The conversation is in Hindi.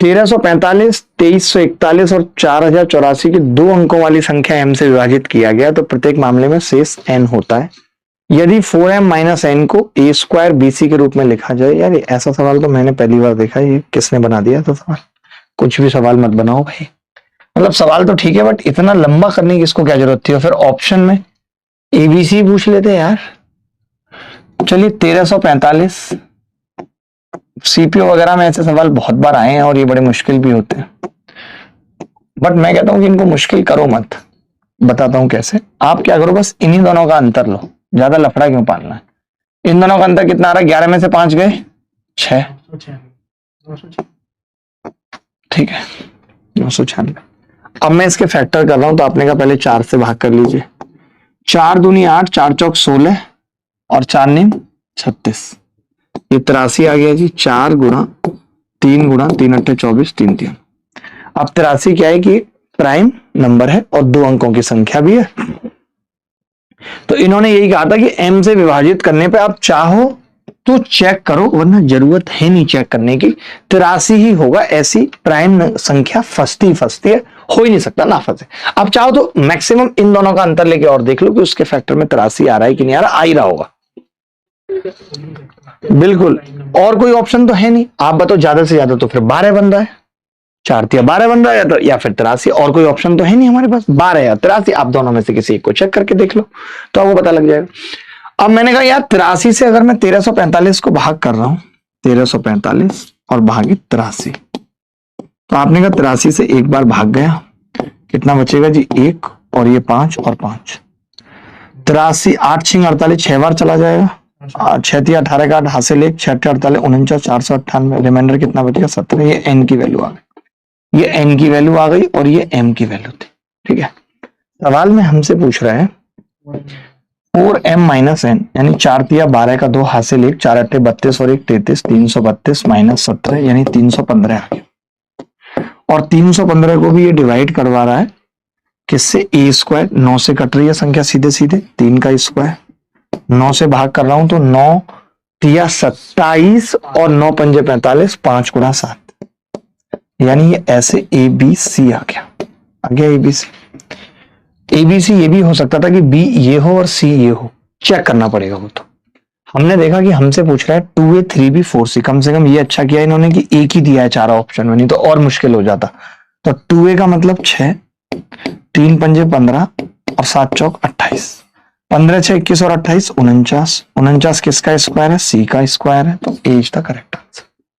1345, 2341 और 4084 की 2 अंकों वाली संख्या m से विभाजित किया गया तो प्रत्येक मामले में शेष n होता है। यदि 4m - n को a² bc के रूप में लिखा जाए। यार ऐसा सवाल तो मैंने पहली बार देखा, ये किसने बना दिया था सवाल? कुछ भी सवाल मत बनाओ भाई, मतलब सवाल तो ठीक है बट इतना लंबा करने की इसको क्या जरूरत थी? और फिर ऑप्शन में एबीसी पूछ लेते यार। चलिए 1345, सीपीओ वगैरह में ऐसे सवाल बहुत बार आए हैं और ये बड़े मुश्किल भी होते हैं, बट मैं कहता हूं कि इनको मुश्किल करो मत। बताता हूं कैसे। आप क्या करो, बस इन्हीं दोनों का अंतर लो, ज्यादा लफड़ा क्यों पालना है। इन दोनों का अंतर कितना आ रहा है? 11 में से 5 गए 6, ठीक है 996। अब मैं इसके फैक्टर कर रहा हूं तो आपने कहा पहले 4 से भाग कर लीजिए। 4 दूनी 8, 4 चौक 16 और 4 नीम 36, ये 83 आ गया जी। 4 गुणा 3 गुणा 3 अट्ठे 24, 3 3। अब 83 क्या है कि प्राइम नंबर है और 2 अंकों की संख्या भी है। तो इन्होंने यही कहा था कि m से विभाजित करने पे आप चाहो तो चेक करो, वरना जरूरत है नहीं चेक करने की। 83 ही होगा, ऐसी प्राइम संख्या फंसती है, हो ही नहीं सकता ना फंसे। आप चाहो तो मैक्सिमम इन दोनों का अंतर लेके और देख लो कि उसके फैक्टर में 83 आ रहा है कि नहीं आ रहा। आ ही रहा होगा बिल्कुल, और कोई ऑप्शन तो है नहीं। आप बताओ ज्यादा से ज्यादा तो फिर 12 बन रहा है, 4 या 12 बन रहा है तो, या फिर 83। और कोई ऑप्शन तो है नहीं हमारे पास, 12 या 83। आप दोनों में से किसी एक को चेक करके देख लो तो आपको पता लग जाएगा। अब मैंने कहा यार 83 से अगर मैं 1345 को भाग कर रहा हूं, 1345 और भागित 83, तो आपने कहा 83 से एक बार भाग गया, कितना बचेगा जी? 1 और ये 5 और 5। 83 8 6 48, 6 बार चला जाएगा। 6 3 18 का 8 हासिल 1, 6 8 48 49 498, रिमाइंडर कितना बचेगा? 17। ये n की वैल्यू आ गई, ये n की वैल्यू आ गई और ये m की वैल्यू थी, ठीक है। सवाल में हमसे पूछ रहा है 4m - n यानी 4 तिया 12 का 2 हासिल 1, 4 अट्ठे 32 और 1 33, 332 - 17 यानी 315 आ गया। और 315 को भी ये डिवाइड करवा रहा है किससे? a²। 9 से कट रही है संख्या सीधे सीधे, 3 का स्क्वायर। 9 से भाग कर रहा हूं तो 9 तिया 27 और 9 पंजे 45, 5 गुणा 7, यानी ये ऐसे ABC आ गया। ABC। ABC ये भी हो सकता था कि B ये हो और C ये हो, चेक करना पड़ेगा वो तो। हमने देखा कि हमसे पूछ रहा है 2A 3B 4C, कम से कम ये अच्छा किया इन्होंने कि एक ही दिया है चारों ऑप्शन में, नहीं तो और मुश्किल हो जाता। तो 2A का मतलब 6, 3 पंजे 15 और 7 चौक 28, 15 6 21 और 28 49। 49 किसका स्क्वायर है? C का स्क्वायर है, तो A is the correct answer.